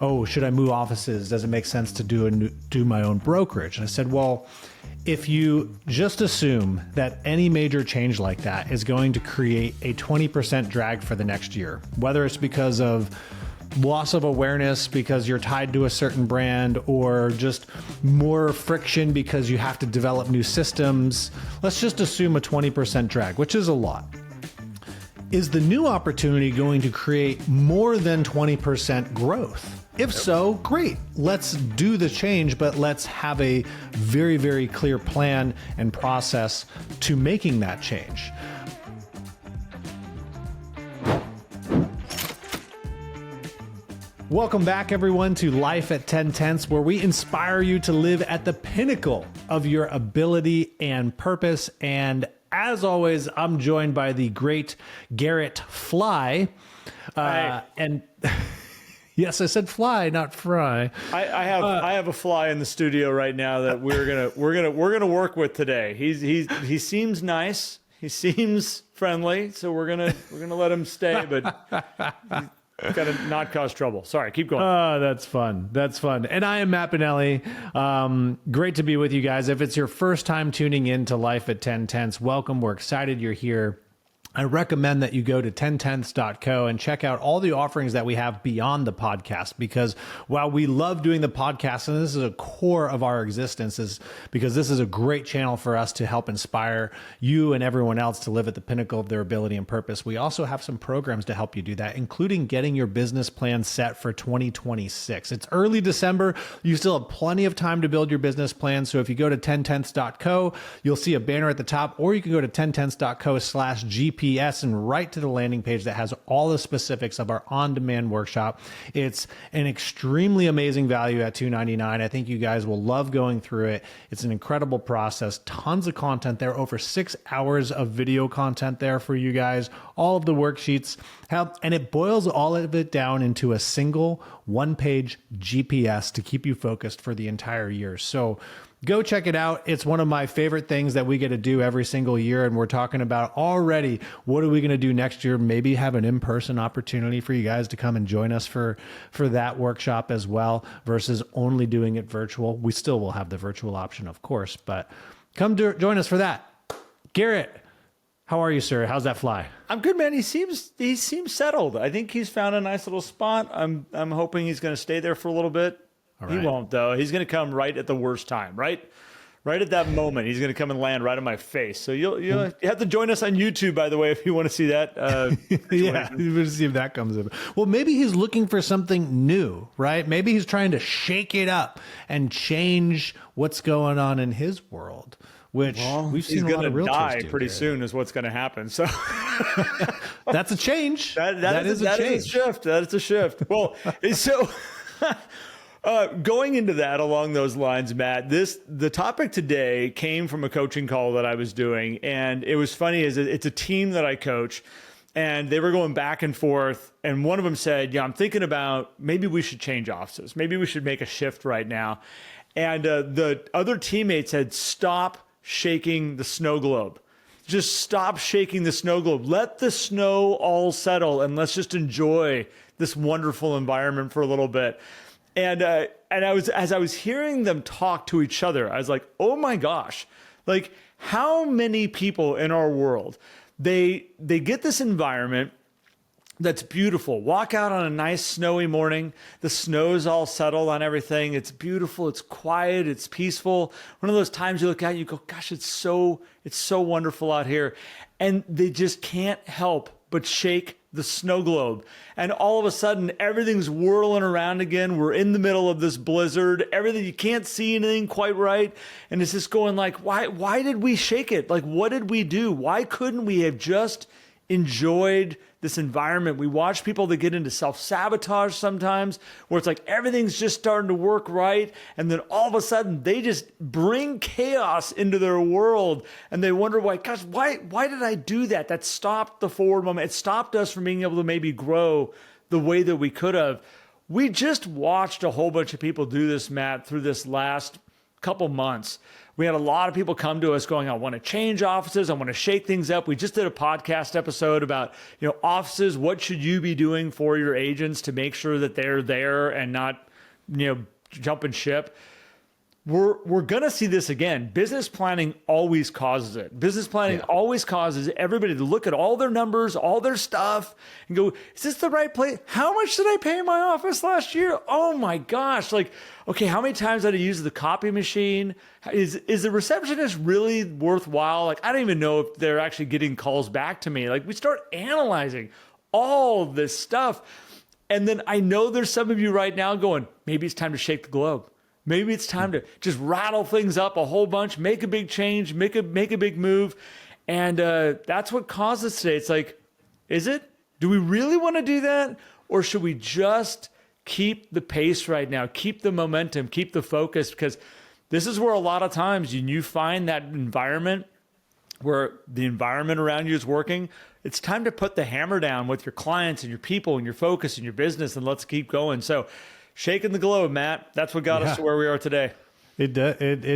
oh, should I move offices? Does it make sense to do my own brokerage? And I said, well, if you just assume that any major change like that is going to create a 20% drag for the next year, whether it's because of loss of awareness because you're tied to a certain brand, or just more friction because you have to develop new systems, let's just assume a 20% drag, which is a lot. Is the new opportunity going to create more than 20% growth? If so, great. Let's do the change, but let's have a very, very clear plan and process to making that change. Welcome back, everyone, to Life at 10 Tenths, where we inspire you to live at the pinnacle of your ability and purpose. And as always, I'm joined by the great Garrett Fly. And yes, I said fly, not fry. I have a fly in the studio right now that we're gonna work with today. He seems nice. He seems friendly, so we're gonna let him stay, but got to not cause trouble. Sorry, keep going. Oh, that's fun. That's fun. And I am Matt Pinelli. Great to be with you guys. If it's your first time tuning in to Life at 10 Tenths, welcome. We're excited you're here. I recommend that you go to 10tenths.co and check out all the offerings that we have beyond the podcast, because while we love doing the podcast, and this is a core of our existence, is because this is a great channel for us to help inspire you and everyone else to live at the pinnacle of their ability and purpose. We also have some programs to help you do that, including getting your business plan set for 2026. It's early December. You still have plenty of time to build your business plan. So if you go to 10tenths.co, you'll see a banner at the top, or you can go to 10tenths.co/GP and right to the landing page that has all the specifics of our on-demand workshop. It's an extremely amazing value at $299. I think you guys will love going through it. It's an incredible process, tons of content there, over 6 hours of video content there for you guys, all of the worksheets, and it boils all of it down into a single one-page GPS to keep you focused for the entire year. So go check it out. It's one of my favorite things that we get to do every single year. And we're talking about already, what are we going to do next year? Maybe have an in-person opportunity for you guys to come and join us for that workshop as well, versus only doing it virtual. We still will have the virtual option, of course, but come join us for that. Garrett, how are you, sir? How's that fly? I'm good, man. He seems settled. I think he's found a nice little spot. I'm hoping he's going to stay there for a little bit. Right. He won't, though. He's going to come right at the worst time, right at that moment. He's going to come and land right on my face. So you have to join us on YouTube, by the way, if you want to see that. Yeah, we'll see if that comes in. Well, maybe he's looking for something new, right? Maybe he's trying to shake it up and change what's going on in his world, which we've seen a lot of realtors die do pretty soon is what's going to happen. So that's a change. That is a shift. That is a shift. Well, so going into that along those lines, Matt, the topic today came from a coaching call that I was doing. And it was funny, it's a team that I coach, and they were going back and forth. And one of them said, yeah, I'm thinking about maybe we should change offices. Maybe we should make a shift right now. And the other teammate said, stop shaking the snow globe. Just stop shaking the snow globe. Let the snow all settle, and let's just enjoy this wonderful environment for a little bit. And as I was hearing them talk to each other, I was like, oh my gosh, like how many people in our world, they get this environment that's beautiful. Walk out on a nice snowy morning. The snow's all settled on everything. It's beautiful. It's quiet. It's peaceful. One of those times you look out and you go, gosh, it's so wonderful out here. And they just can't help but shake the snow globe. And all of a sudden, everything's whirling around again. We're in the middle of this blizzard. Everything, you can't see anything quite right. And it's just going like, why did we shake it? Like, what did we do? Why couldn't we have just enjoyed this environment? We watch people that get into self-sabotage sometimes, where it's like everything's just starting to work right, and then all of a sudden they just bring chaos into their world, and they wonder why did I do that? That stopped the forward moment. It stopped us from being able to maybe grow the way that we could have. We just watched a whole bunch of people do this, Matt, through this last couple months, we had a lot of people come to us going, I want to change offices. I want to shake things up. We just did a podcast episode about, offices. What should you be doing for your agents to make sure that they're there and not, jumping ship? We're going to see this again. Business planning always causes it. Business planning always causes everybody to look at all their numbers, all their stuff, and go, is this the right place? How much did I pay in my office last year? Oh my gosh. Okay, how many times did I use the copy machine? Is the receptionist really worthwhile? I don't even know if they're actually getting calls back to me. We start analyzing all this stuff. And then I know there's some of you right now going, maybe it's time to shake the globe. Maybe it's time to just rattle things up a whole bunch, make a big change, make a big move. And that's what caused us today. It's is it? Do we really want to do that? Or should we just keep the pace right now, keep the momentum, keep the focus? Because this is where a lot of times you find that environment where the environment around you is working. It's time to put the hammer down with your clients and your people and your focus and your business, and let's keep going. So shaking the globe, Matt. That's what got us to where we are today. It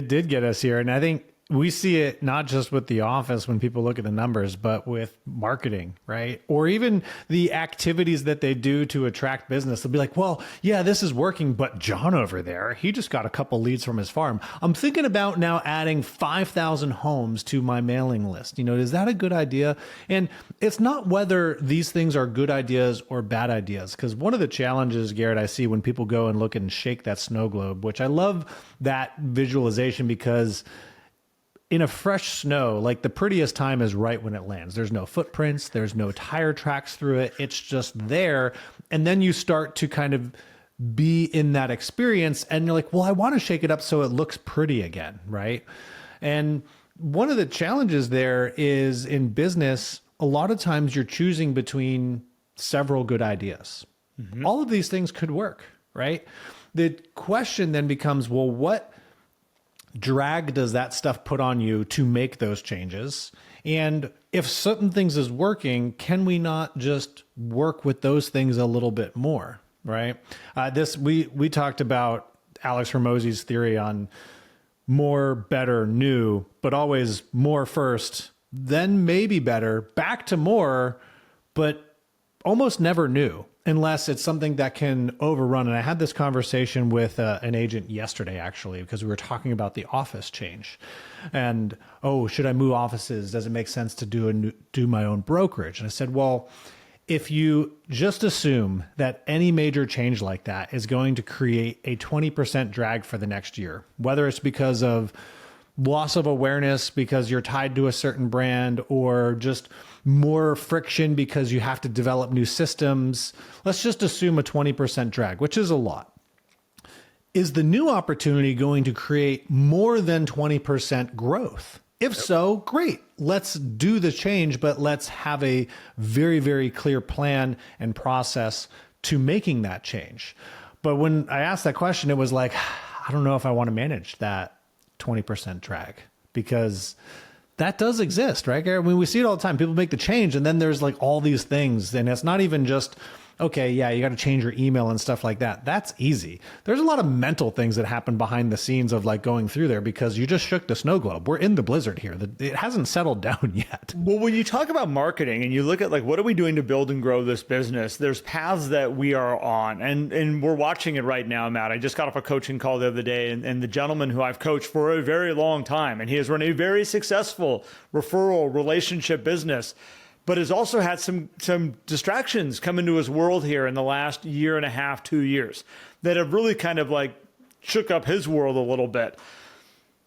did get us here. And I think we see it not just with the office when people look at the numbers, but with marketing, right? Or even the activities that they do to attract business. They'll be like, well, yeah, this is working, but John over there, he just got a couple leads from his farm. I'm thinking about now adding 5,000 homes to my mailing list. Is that a good idea? And it's not whether these things are good ideas or bad ideas, because one of the challenges, Garrett, I see when people go and look and shake that snow globe, which I love that visualization because in a fresh snow, the prettiest time is right when it lands. There's no footprints. There's no tire tracks through it. It's just there. And then you start to kind of be in that experience and you're like, well, I want to shake it up so it looks pretty again, right? And one of the challenges there is in business, a lot of times you're choosing between several good ideas. Mm-hmm. All of these things could work, right? The question then becomes, well, what drag does that stuff put on you to make those changes? And if certain things is working, can we not just work with those things a little bit more, right? We talked about Alex Hormozi's theory on more, better, new, but always more first, then maybe better, back to more, but almost never new. Unless it's something that can overrun. And I had this conversation with an agent yesterday, actually, because we were talking about the office change. And, should I move offices? Does it make sense to do my own brokerage? And I said, well, if you just assume that any major change like that is going to create a 20% drag for the next year, whether it's because of loss of awareness because you're tied to a certain brand or just more friction because you have to develop new systems. Let's just assume a 20% drag, which is a lot. Is the new opportunity going to create more than 20% growth? If so, great. Let's do the change, but let's have a very, very clear plan and process to making that change. But when I asked that question, it was like, I don't know if I want to manage that 20% drag because that does exist, right, Garrett? I mean, we see it all the time. People make the change and then there's all these things and it's not even just, okay, yeah, you got to change your email and stuff like that. That's easy. There's a lot of mental things that happen behind the scenes of going through there because you just shook the snow globe. We're in the blizzard here. It hasn't settled down yet. Well, when you talk about marketing and you look at what are we doing to build and grow this business, there's paths that we are on and we're watching it right now, Matt. I just got off a coaching call the other day and the gentleman who I've coached for a very long time and he has run a very successful referral relationship business, but has also had some distractions come into his world here in the last year and a half, 2 years that have really kind of shook up his world a little bit.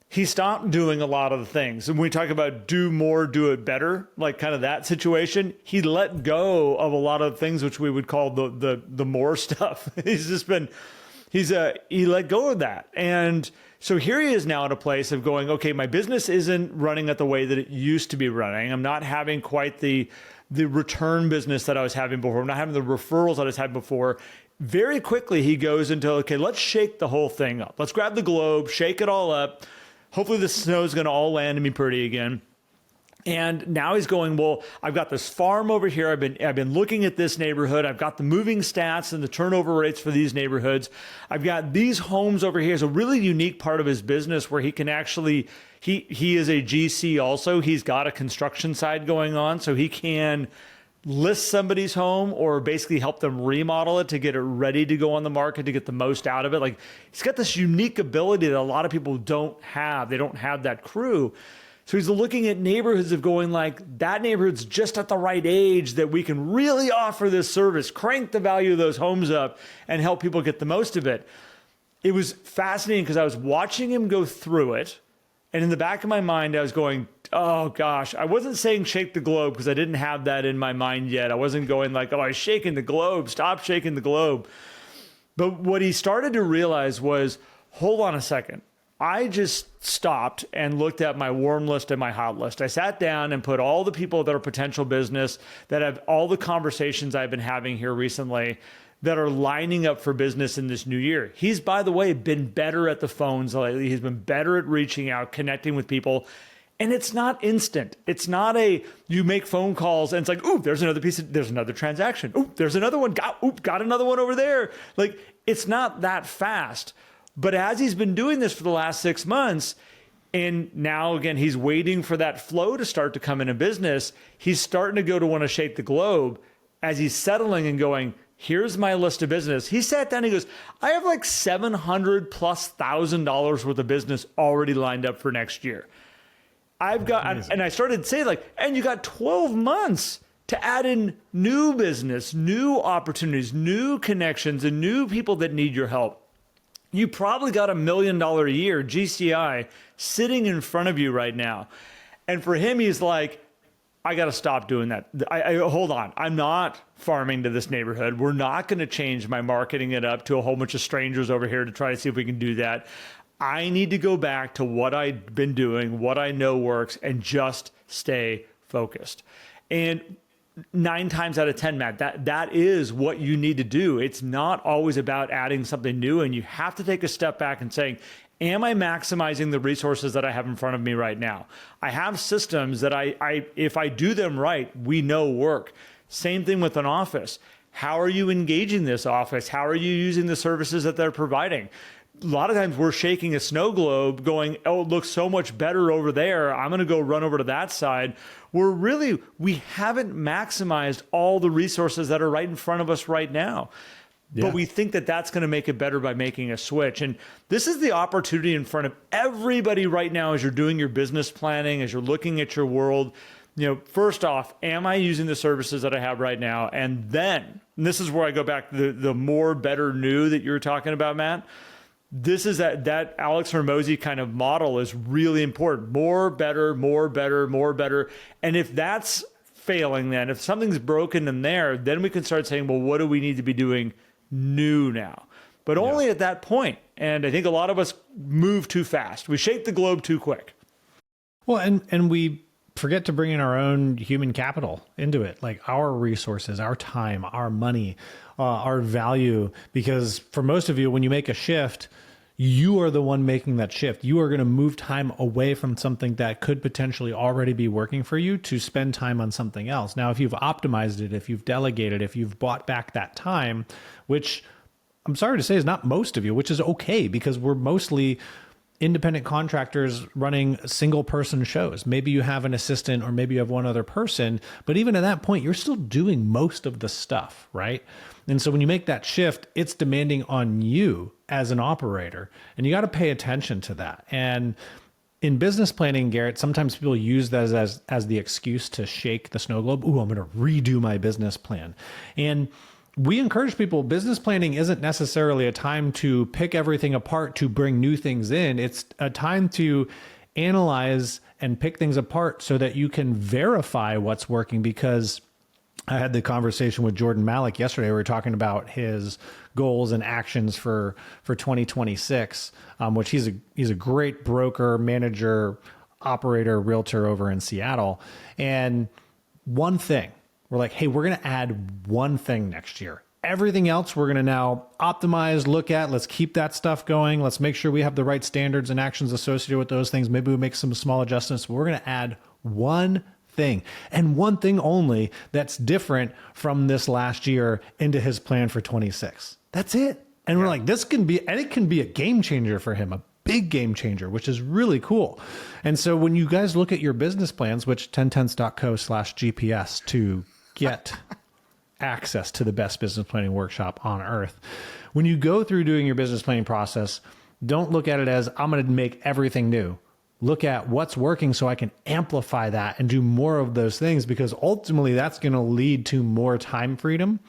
He stopped doing a lot of the things. And when we talk about do more, do it better, kind of that situation, he let go of a lot of things which we would call the more stuff. He let go of that. And so here he is now at a place of going, okay, my business isn't running at the way that it used to be running. I'm not having quite the return business that I was having before. I'm not having the referrals that I was having before. Very quickly, he goes into, okay, let's shake the whole thing up. Let's grab the globe, shake it all up. Hopefully the snow is going to all land and be pretty again. And now he's going, well, I've got this farm over here. I've been looking at this neighborhood. I've got the moving stats and the turnover rates for these neighborhoods. I've got these homes over here. It's a really unique part of his business where he can actually, he is a GC also. He's got a construction side going on, so he can list somebody's home or basically help them remodel it to get it ready to go on the market to get the most out of it. Like, he's got this unique ability that a lot of people don't have. They don't have that crew. So he's looking at neighborhoods of going like, that neighborhood's just at the right age that we can really offer this service, crank the value of those homes up and help people get the most of it. It was fascinating because I was watching him go through it. And in the back of my mind, I was going, oh gosh, I wasn't saying shake the globe because I didn't have that in my mind yet. I wasn't going like, oh, I'm shaking the globe, stop shaking the globe. But what he started to realize was, hold on a second. I just stopped and looked at my warm list and my hot list. I sat down and put all the people that are potential business, that have all the conversations I've been having here recently that are lining up for business in this new year. He's, by the way, been better at the phones lately. He's been better at reaching out, connecting with people. And it's not instant. It's not you make phone calls and it's like, ooh, there's another transaction. Ooh, there's another one. Got another one over there. Like, it's not that fast. But as he's been doing this for the last 6 months, and now again, he's waiting for that flow to start to come into business, he's starting to go to want to shake the globe as he's settling and going, here's my list of business. He sat down and he goes, I have like $700,000+ worth of business already lined up for next year. I've got, and I started saying like, and you got 12 months to add in new business, new opportunities, new connections, and new people that need your help. You probably got $1 million a year GCI sitting in front of you right now. And for him, he's like, I got to stop doing that. Hold on. I'm not farming to this neighborhood. We're not going to change my marketing it up to a whole bunch of strangers over here to try to see if we can do that. I need to go back to what I've been doing, what I know works, and just stay focused. And 9 times out of 10, Matt, that is what you need to do. It's not always about adding something new, and you have to take a step back and saying, am I maximizing the resources that I have in front of me right now? I have systems that if I do them right, we know work. Same thing with an office. How are you engaging this office? How are you using the services that they're providing? A lot of times we're shaking a snow globe going, oh, it looks so much better over there. I'm going to go run over to that side. We haven't maximized all the resources that are right in front of us right now. Yeah. But we think that that's going to make it better by making a switch. And this is the opportunity in front of everybody right now as you're doing your business planning, as you're looking at your world. First off, am I using the services that I have right now? And then, and this is where I go back to the more, better, new that you were talking about, Matt. This is that Alex Hormozi kind of model is really important. More, better, more, better, more, better. And if that's failing, then if something's broken in there, then we can start saying, well, what do we need to be doing new now? But only at that point. And I think a lot of us move too fast. We shake the globe too quick. Well, and we forget to bring in our own human capital into it, like our resources, our time, our money, our value. Because for most of you, when you make a shift, you are the one making that shift. You are going to move time away from something that could potentially already be working for you to spend time on something else. Now, if you've optimized it, if you've delegated, if you've bought back that time, which I'm sorry to say is not most of you, which is okay because we're mostly independent contractors running single person shows. Maybe you have an assistant or maybe you have one other person, but even at that point, you're still doing most of the stuff, right? And so when you make that shift, it's demanding on you as an operator, and you got to pay attention to that. And in business planning, Garrett, sometimes people use that as the excuse to shake the snow globe. Ooh, I'm going to redo my business plan. And we encourage people, business planning isn't necessarily a time to pick everything apart to bring new things in. It's a time to analyze and pick things apart so that you can verify what's working. Because I had the conversation with Jordan Malik yesterday. We were talking about his goals and actions for 2026, which he's a great broker, manager, operator, realtor over in Seattle. And one thing, we're like, hey, we're going to add one thing next year. Everything else we're going to now optimize, look at, let's keep that stuff going. Let's make sure we have the right standards and actions associated with those things. Maybe we make some small adjustments, but we're going to add One thing, and one thing only, that's different from this last year into his plan for 26. That's it. And we're like, this can be, and it can be a game changer for him, a big game changer, which is really cool. And so when you guys look at your business plans, which 10tenths.co/GPS to get access to the best business planning workshop on earth, when you go through doing your business planning process, don't look at it as I'm going to make everything new. Look at what's working so I can amplify that and do more of those things, because ultimately that's going to lead to more time freedom,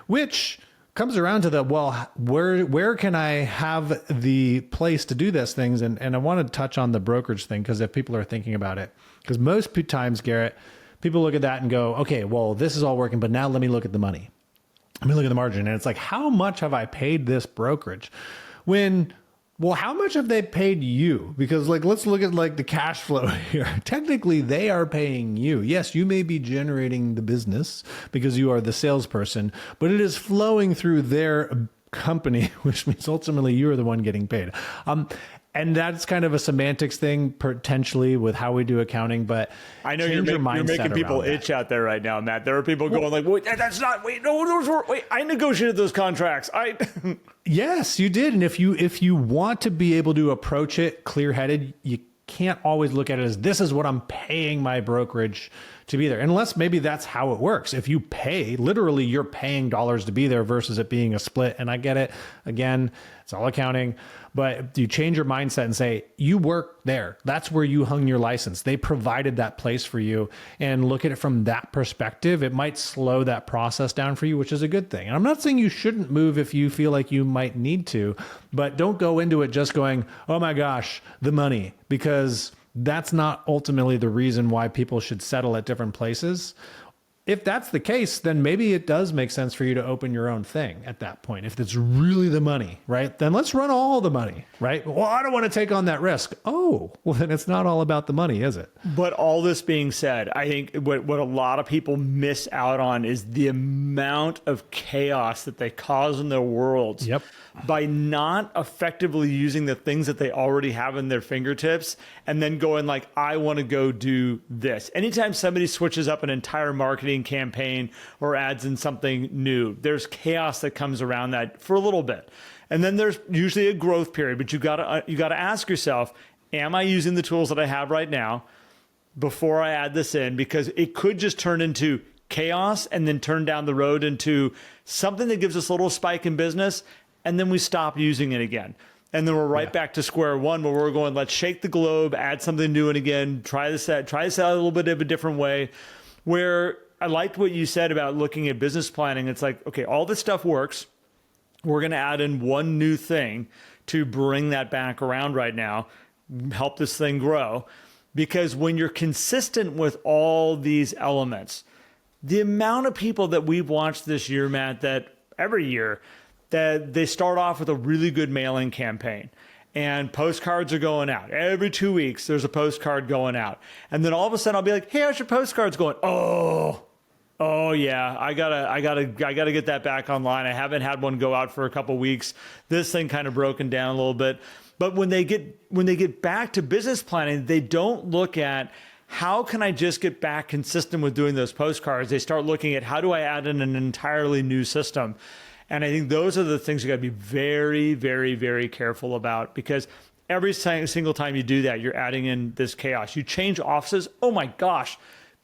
which comes around to the, well, where can I have the place to do these things? And I want to touch on the brokerage thing, because if people are thinking about it, because most times, Garrett, people look at that and go, okay, well, this is all working, but now let me look at the money. Let me look at the margin. And it's like, how much have I paid this brokerage? Well, how much have they paid you? Because like, let's look at like the cash flow here. Technically, they are paying you. Yes, you may be generating the business because you are the salesperson, but it is flowing through their company, which means ultimately you're the one getting paid. And that's kind of a semantics thing potentially with how we do accounting, but I know you're making people itch out there right now, Matt. There are people going like, wait, that's not, wait, no, those were, wait, I negotiated those contracts. Yes, you did. And if you want to be able to approach it clear-headed, you can't always look at it as this is what I'm paying my brokerage to be there, unless maybe that's how it works. If you pay, literally you're paying dollars to be there versus it being a split. And I get it. Again, it's all accounting, but you change your mindset and say, you work there. That's where you hung your license. They provided that place for you, and look at it from that perspective. It might slow that process down for you, which is a good thing. And I'm not saying you shouldn't move if you feel like you might need to, but don't go into it just going, oh my gosh, the money, because that's not ultimately the reason why people should settle at different places. If that's the case, then maybe it does make sense for you to open your own thing at that point. If it's really the money, right? Then let's run all the money, right? Well, I don't want to take on that risk. Oh, well, then it's not all about the money, is it? But all this being said, I think what a lot of people miss out on is the amount of chaos that they cause in their worlds. Yep. By not effectively using the things that they already have in their fingertips and then going like, I want to go do this. Anytime somebody switches up an entire marketing campaign or adds in something new, there's chaos that comes around that for a little bit. And then there's usually a growth period, but you got to ask yourself, am I using the tools that I have right now before I add this in? Because it could just turn into chaos and then turn down the road into something that gives us a little spike in business, and then we stop using it again. And then we're right back to square one, where we're going, let's shake the globe, add something new, and again, try this out a little bit of a different way. Where I liked what you said about looking at business planning. It's like, okay, all this stuff works. We're going to add in one new thing to bring that back around right now, help this thing grow. Because when you're consistent with all these elements, the amount of people that we've watched this year, Matt, that every year, that they start off with a really good mailing campaign, and postcards are going out. Every 2 weeks, there's a postcard going out. And then all of a sudden I'll be like, hey, how's your postcards going? Oh yeah, I gotta get that back online. I haven't had one go out for a couple weeks. This thing kind of broken down a little bit. But when they get back to business planning, they don't look at how can I just get back consistent with doing those postcards. They start looking at how do I add in an entirely new system. And I think those are the things you got to be very, very, very careful about, because every single time you do that, you're adding in this chaos. You change offices. Oh my gosh.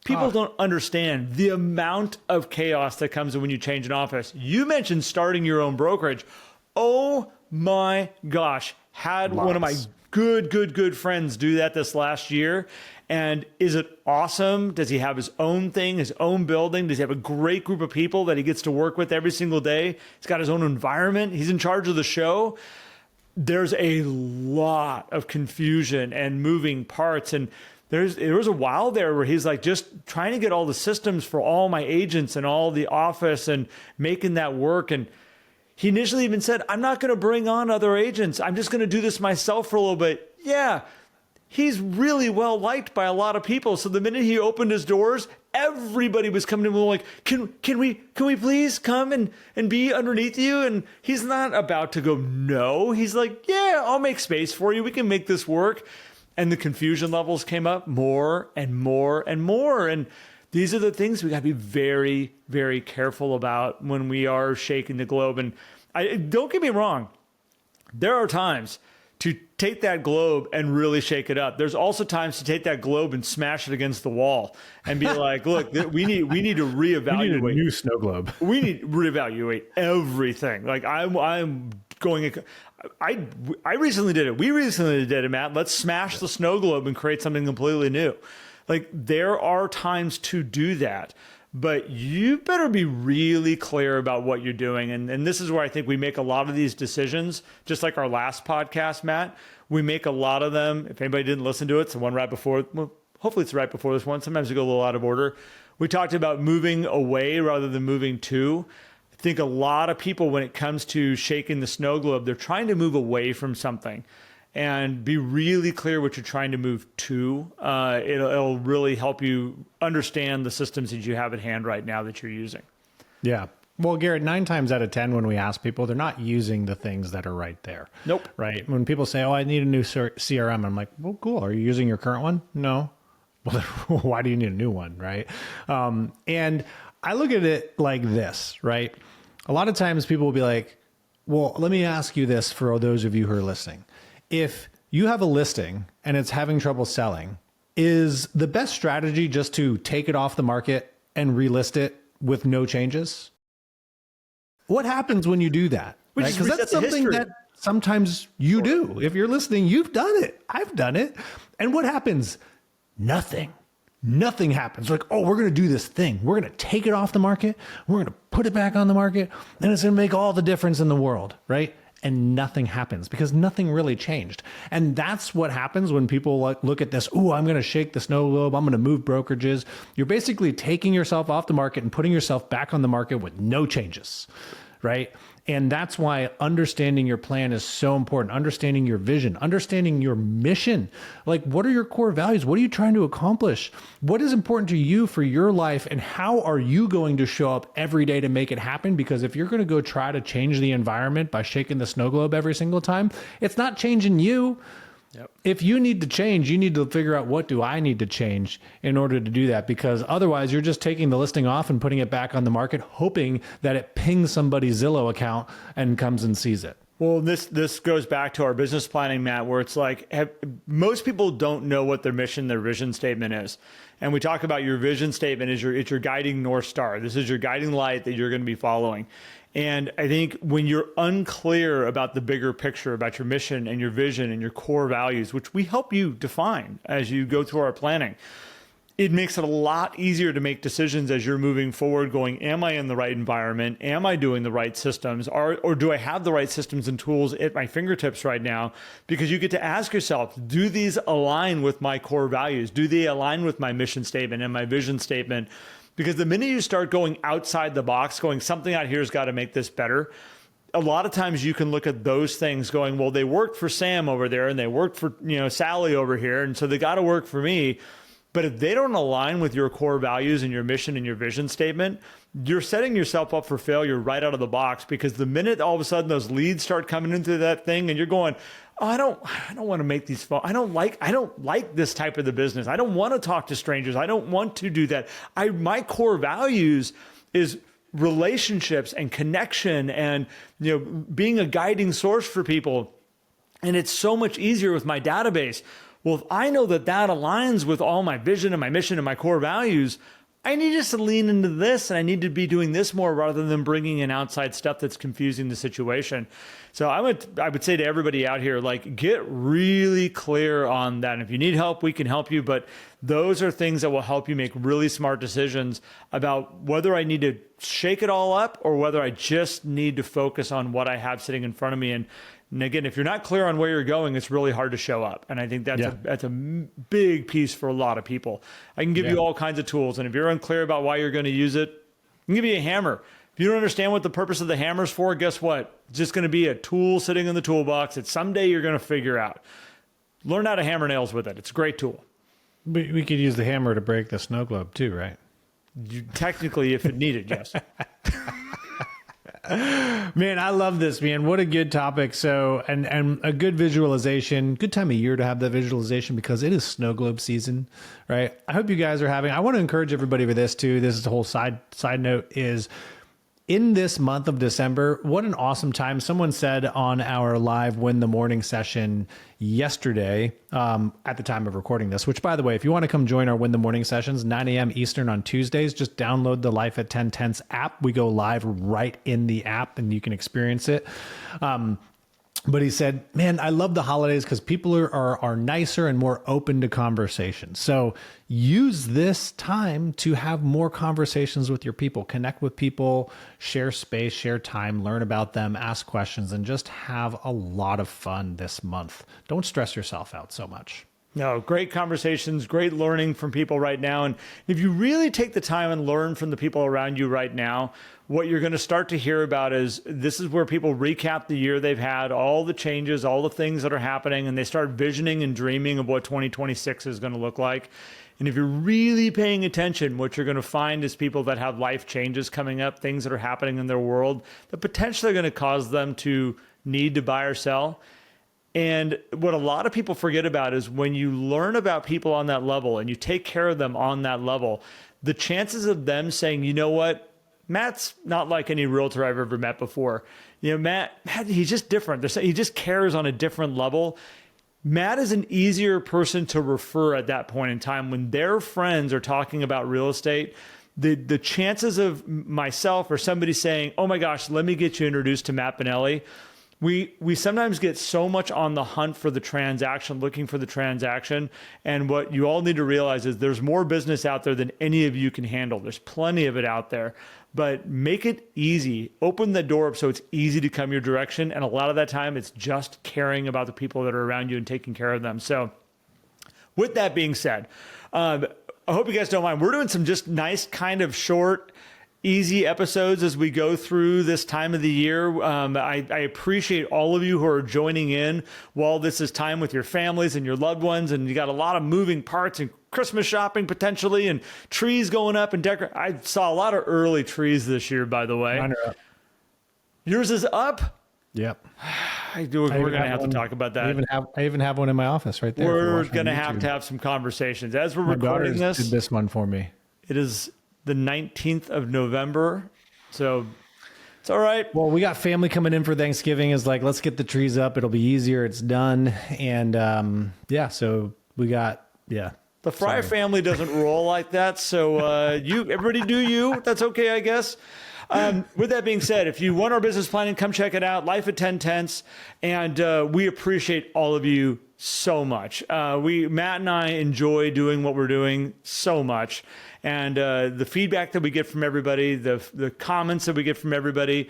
People don't understand the amount of chaos that comes in when you change an office. You mentioned starting your own brokerage. Oh my gosh. Had one of my good friends do that this last year. And is it awesome? Does he have his own thing, his own building? Does he have a great group of people that he gets to work with every single day? He's got his own environment. He's in charge of the show. There's a lot of confusion and moving parts. And there was a while there where he's like just trying to get all the systems for all my agents and all the office and making that work. And he initially even said, I'm not going to bring on other agents. I'm just going to do this myself for a little bit. Yeah. He's really well liked by a lot of people. So the minute he opened his doors, everybody was coming to him like, can we please come and be underneath you? And he's not about to go, no. He's like, yeah, I'll make space for you. We can make this work. and the confusion levels came up more and more and more. And these are the things we got to be very, very careful about when we are shaking the globe. And don't get me wrong, there are times to take that globe and really shake it up. There's also times to take that globe and smash it against the wall and be like, look, we need to reevaluate. We need a new snow globe. We need to reevaluate everything. Like I'm going, I recently did it. We recently did it, Matt. Let's smash the snow globe and create something completely new. Like there are times to do that. But you better be really clear about what you're doing. And this is where I think we make a lot of these decisions, just like our last podcast, Matt. We make a lot of them. If anybody didn't listen to it, it's the one right before, well, hopefully it's right before this one. Sometimes we go a little out of order. We talked about moving away rather than moving to. I think a lot of people, when it comes to shaking the snow globe, they're trying to move away from something. And be really clear what you're trying to move to. It'll really help you understand the systems that you have at hand right now that you're using. Yeah. Well, Garrett, 9 times out of 10, when we ask people, they're not using the things that are right there. Nope. Right. When people say, oh, I need a new CRM, I'm like, well, cool. Are you using your current one? No. Well, why do you need a new one? Right. And I look at it like this, right? A lot of times people will be like, well, let me ask you this for those of you who are listening. If you have a listing and it's having trouble selling, is the best strategy just to take it off the market and relist it with no changes? What happens when you do that? Because that's something that sometimes you do. If you're listening, you've done it. I've done it. And what happens? Nothing. Nothing happens. Like, oh, we're going to do this thing. We're going to take it off the market. We're going to put it back on the market. And it's going to make all the difference in the world, right? And nothing happens because nothing really changed. And that's what happens when people look at this. Oh, I'm going to shake the snow globe. I'm going to move brokerages. You're basically taking yourself off the market and putting yourself back on the market with no changes, right? And that's why understanding your plan is so important. Understanding your vision, understanding your mission. Like, what are your core values? What are you trying to accomplish? What is important to you for your life? And how are you going to show up every day to make it happen? Because if you're going to go try to change the environment by shaking the snow globe every single time, it's not changing you. Yep. If you need to change, you need to figure out, what do I need to change in order to do that? Because otherwise you're just taking the listing off and putting it back on the market, hoping that it pings somebody's Zillow account and comes and sees it. Well, this goes back to our business planning, Matt, where it's like most people don't know what their mission, their vision statement is. And we talk about your vision statement is it's your guiding North Star. This is your guiding light that you're going to be following. And I think when you're unclear about the bigger picture, about your mission and your vision and your core values, which we help you define as you go through our planning, it makes it a lot easier to make decisions as you're moving forward going, am I in the right environment? Am I doing the right systems? Or do I have the right systems and tools at my fingertips right now? Because you get to ask yourself, do these align with my core values? Do they align with my mission statement and my vision statement? Because the minute you start going outside the box, going, something out here has got to make this better, a lot of times you can look at those things going, well, they worked for Sam over there and they worked for, Sally over here. And so they got to work for me. But if they don't align with your core values and your mission and your vision statement, you're setting yourself up for failure right out of the box. Because the minute all of a sudden those leads start coming into that thing and you're going, oh, I don't want to make these phone. I don't like this type of the business. I don't want to talk to strangers. I don't want to do that. My core values is relationships and connection and being a guiding source for people. And it's so much easier with my database. Well, if I know that aligns with all my vision and my mission and my core values, I need just to lean into this and I need to be doing this more rather than bringing in outside stuff that's confusing the situation. So I would say to everybody out here, like, get really clear on that. And if you need help, we can help you. But those are things that will help you make really smart decisions about whether I need to shake it all up or whether I just need to focus on what I have sitting in front of me. And again, if you're not clear on where you're going, it's really hard to show up. And I think that's a big piece for a lot of people. I can give you all kinds of tools. And if you're unclear about why you're going to use it, I can give you a hammer. If you don't understand what the purpose of the hammer is for, guess what? It's just going to be a tool sitting in the toolbox that someday you're going to figure out. Learn how to hammer nails with it. It's a great tool. We could use the hammer to break the snow globe too, right? Technically, if it needed, yes. Man, I love this, man. What a good topic. So, and a good visualization, good time of year to have that visualization because it is snow globe season, right? I hope you guys are having, I want to encourage everybody for this too. This is the whole side note is in this month of December, what an awesome time. Someone said on our live Win the Morning session yesterday, at the time of recording this, which by the way, if you want to come join our Win the Morning sessions, 9 a.m. Eastern on Tuesdays, just download the Life at 1010s app. We go live right in the app and you can experience it. But he said, man, I love the holidays because people are nicer and more open to conversation. So use this time to have more conversations with your people, connect with people, share space, share time, learn about them, ask questions, and just have a lot of fun this month. Don't stress yourself out so much. No, great conversations, great learning from people right now. And if you really take the time and learn from the people around you right now, what you're going to start to hear about is this is where people recap the year they've had, all the changes, all the things that are happening, and they start visioning and dreaming of what 2026 is going to look like. And if you're really paying attention, what you're going to find is people that have life changes coming up, things that are happening in their world that potentially are going to cause them to need to buy or sell. And what a lot of people forget about is when you learn about people on that level and you take care of them on that level, the chances of them saying, you know what, Matt's not like any realtor I've ever met before. You know, Matt, he's just different. He just cares on a different level. Matt is an easier person to refer at that point in time when their friends are talking about real estate. The chances of myself or somebody saying, oh my gosh, let me get you introduced to Matt Benelli. We sometimes get so much on the hunt for the transaction, looking for the transaction. And what you all need to realize is there's more business out there than any of you can handle. There's plenty of it out there, but make it easy. Open the door up so it's easy to come your direction. And a lot of that time, it's just caring about the people that are around you and taking care of them. So with that being said, I hope you guys don't mind. We're doing some just nice kind of short, easy episodes as we go through this time of the year. I appreciate all of you who are joining in while this is time with your families and your loved ones. And you got a lot of moving parts and Christmas shopping potentially and trees going up and decorating. I saw a lot of early trees this year, by the way. Mine are up. Yours is up? Yep. We're going to have to talk about that. I even have one in my office right there. We're going to have some conversations. As we're recording this, did this one for me. It is the 19th of November. So it's all right. Well, we got family coming in for Thanksgiving. Is like, let's get the trees up. It'll be easier. It's done. And so we got, The Fry family doesn't roll like that. So everybody do you. That's okay, I guess. With that being said, if you want our business planning, come check it out. Life at 10 Tenths. And we appreciate all of you so much. Matt and I enjoy doing what we're doing so much. And the feedback that we get from everybody, the comments that we get from everybody,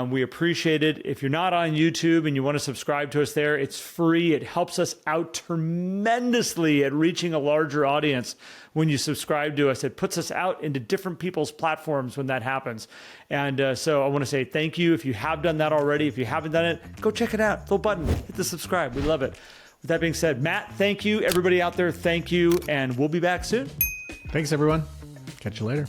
we appreciate it. If you're not on YouTube and you want to subscribe to us there, it's free. It helps us out tremendously at reaching a larger audience when you subscribe to us. It puts us out into different people's platforms when that happens. And so I want to say thank you. If you have done that already, if you haven't done it, go check it out. Little button, hit the subscribe. We love it. With that being said, Matt, thank you. Everybody out there, thank you. And we'll be back soon. Thanks, everyone. Catch you later.